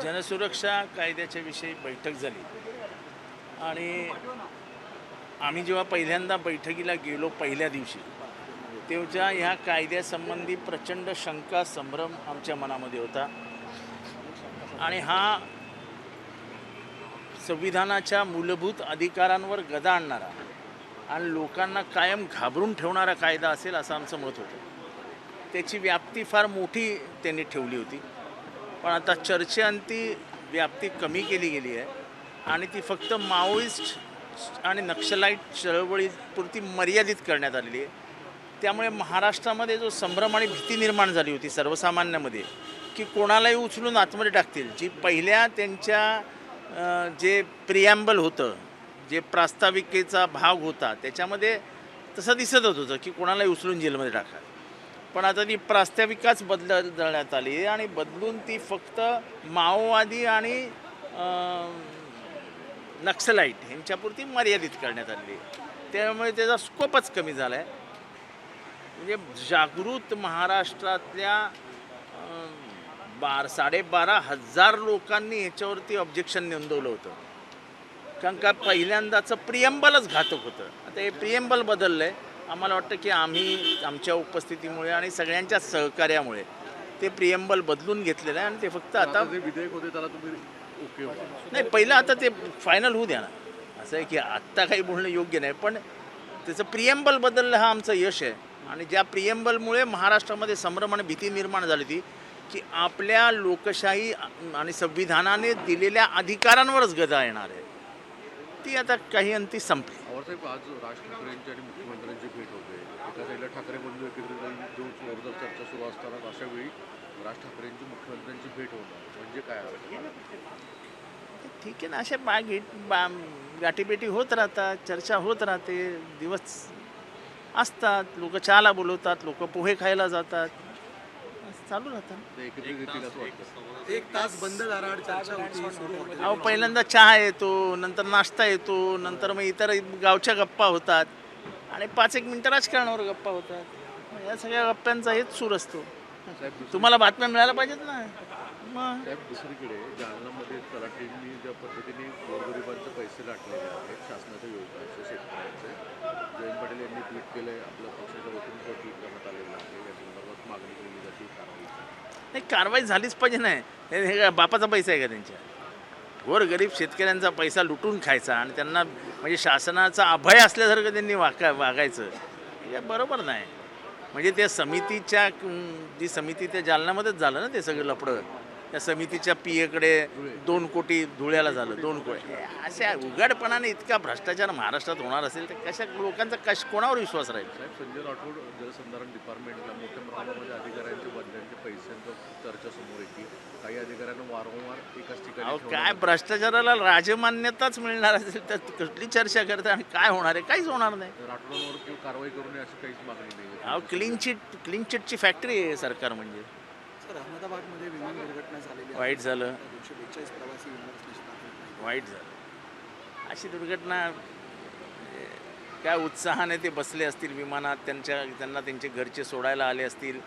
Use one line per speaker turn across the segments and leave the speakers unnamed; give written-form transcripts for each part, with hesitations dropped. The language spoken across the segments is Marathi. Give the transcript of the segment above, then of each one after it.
जनसुरक्षा कायद्याच्या विषयी बैठक झाली आणि आम्ही जेव्हा पहिल्यांदा बैठकीला गेलो पहिल्या दिवशी तेव्हा ह्या कायद्यासंबंधी प्रचंड शंका संभ्रम आमच्या मनामध्ये होता आणि हा संविधानाच्या मूलभूत अधिकारांवर गदा आणणारा आणि लोकांना कायम घाबरून ठेवणारा कायदा असेल असं आमचं मत होतं. त्याची व्याप्ती फार मोठी त्यांनी ठेवली होती, पण आता चर्चेअंती व्याप्ती कमी केली गेली आहे आणि ती फक्त माओइस्ट आणि नक्षलाईट चळवळीपुरती मर्यादित करण्यात आलेली आहे. त्यामुळे महाराष्ट्रामध्ये जो संभ्रम आणि भीती निर्माण झाली होती सर्वसामान्यामध्ये की कोणालाही उचलून आतमध्ये टाकतील, जी पहिल्या त्यांच्या जे प्रिॲम्बल होतं, जे प्रास्ताविकेचा भाग होता, त्याच्यामध्ये तसं दिसतच होतं की कोणालाही उचलून जेलमध्ये टाका. पण आता ती प्रास्ताविकाच बदलण्यात आली आणि बदलून ती फक्त माओवादी आणि नक्सलाईट ह्यांच्यापुरती मर्यादित करण्यात आली. त्यामुळे त्याचा स्कोपच कमी झाला आहे. म्हणजे जागृत महाराष्ट्रातल्या 12,500 लोकांनी ह्याच्यावरती ऑब्जेक्शन नोंदवलं होतं, कारण का पहिल्यांदाचं प्रिएम्बलच घातक होतं. आता हे प्रिएम्बल बदललं आहे. आम्हाला वाटतं की आम्ही आमच्या उपस्थितीमुळे आणि सगळ्यांच्या सहकार्यामुळे ते प्रिएम्बल बदलून घेतलेलं आहे आणि ते फक्त आता
विधेयक होते त्याला तुम्ही ओके
नाही, पहिलं आता ते फायनल होऊ द्या ना. असं आहे की आत्ता काही बोलणं योग्य नाही, पण त्याचं प्रिएम्बल बदललं हा आमचं यश आहे. आणि ज्या प्रिएम्बलमुळे महाराष्ट्रामध्ये संभ्रम आणि भीती निर्माण झाली होती की आपल्या लोकशाही आणि संविधानाने दिलेल्या अधिकारांवरच गदा येणार आहे, ती आता काही अंती संपली.
साहेब, आज राज ठाकरेंची आणि मुख्यमंत्र्यांची भेट होते. एका साईडला ठाकरे बंधू एकत्रित देऊन जोरदार चर्चा सुरू असताना अशा वेळी राज ठाकरेंची मुख्यमंत्र्यांची भेट होणं म्हणजे काय?
ठीक आहे ना, अशा गाठीभेटी होत राहतात, चर्चा होत राहते, दिवस असतात, लोक चहाला बोलवतात, लोक पोहे खायला जातात, चालू राहतात.
एकत्रित येतील असं वाटतं.
एक तास बंद दाराआड चर्चा होती, सुरू होती.
अहो, पहिल्यांदा चहा येतो, नंतर नाश्ता येतो, नंतर मग इतर गावच्या गप्पा होतात आणि 5-1 मिनटं राजकारणावर गप्पा होतात. या सगळ्या गप्प्यांचा हेच सूर असतो. तुम्हाला बातम्या मिळायला पाहिजेत ना. मग
साहेब, दुसरीकडे जालन्यामध्ये तलाठ्यांनी ज्या पद्धतीने गोरगरिबांचे पैसे लाटलेले आहेत शासनाच्या योजनांचे, शेतकऱ्यांचे, जयंत पाटील यांनी ट्विट केलं आहे, आपल्या पक्षाच्या वतीने ट्विट करण्यात आलेलं आहे, या संदर्भात मागणी केली जाते कारवाई.
नाही, कारवाई झालीच पाहिजे. नाही, हे काय बापाचा पैसा आहे का त्यांच्या? गोरगरीब शेतकऱ्यांचा पैसा लुटून खायचा आणि त्यांना म्हणजे शासनाचा अभय असल्यासारखं त्यांनी वागायचं, हे बरोबर नाही. म्हणजे त्या समितीच्या जी समिती त्या जालन्यामध्येच झालं ना ते सगळं लफडं. त्या समितीच्या पीएकडे 2 कोटी धुळ्याला झालं, 2 कोटी. अशा उघडपणाने इतका भ्रष्टाचार महाराष्ट्रात होणार असेल तर कशा लोकांचा कोणावर विश्वास राहील?
साहेब, संजय राठोड जलसंधारण डिपार्टमेंटला मोठ्या प्रमाणामध्ये अधिकाऱ्यांच्या बदल्यांचे पैशांचं चर्चा समोर येते. काही अधिकाऱ्यांना वारंवार एकाच ठिकाणी
काय भ्रष्टाचाराला राजमान्यताच मिळणार असेल तर कुठली चर्चा करते आणि काय होणार आहे? काहीच होणार नाही.
राठोडांवर किंवा कारवाई करू नये अशी काहीच मागणी नाही.
अहो, क्लीन चिटची फॅक्टरी आहे सरकार. म्हणजे
सर, अहमदाबादमध्ये विमान दुर्घटना झालेली आहे.
वाईट झालं,
242 प्रवासी विमान
वाईट झालं. अशी दुर्घटना काय उत्साहाने ते बसले असतील विमानात, त्यांना त्यांचे घरचे सोडायला आले असतील,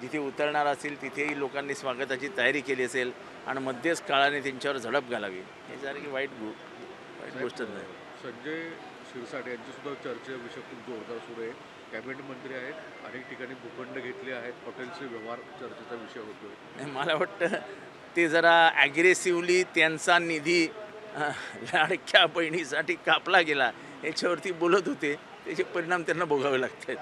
जिथे उतरणार असतील तिथेही लोकांनी स्वागताची तयारी केली असेल आणि मध्येच काळाने त्यांच्यावर झडप घालावी, याच्यासारखी वाईट गोष्टच नाही.
संजय शिरसाट यांची सुद्धा चर्चा विषय खूप जोरदार सुरू आहे. कॅबिनेट मंत्री आहेत, अनेक ठिकाणी भूखंड घेतले आहेत, हॉटेलचे व्यवहार चर्चेचा विषय होतो.
मला वाटतं ते जरा ॲग्रेसिव्हली त्यांचा निधी लाडक्या बहिणीसाठी कापला गेला याच्यावरती बोलत होते. त्याचे परिणाम त्यांना भोगावे लागत आहेत.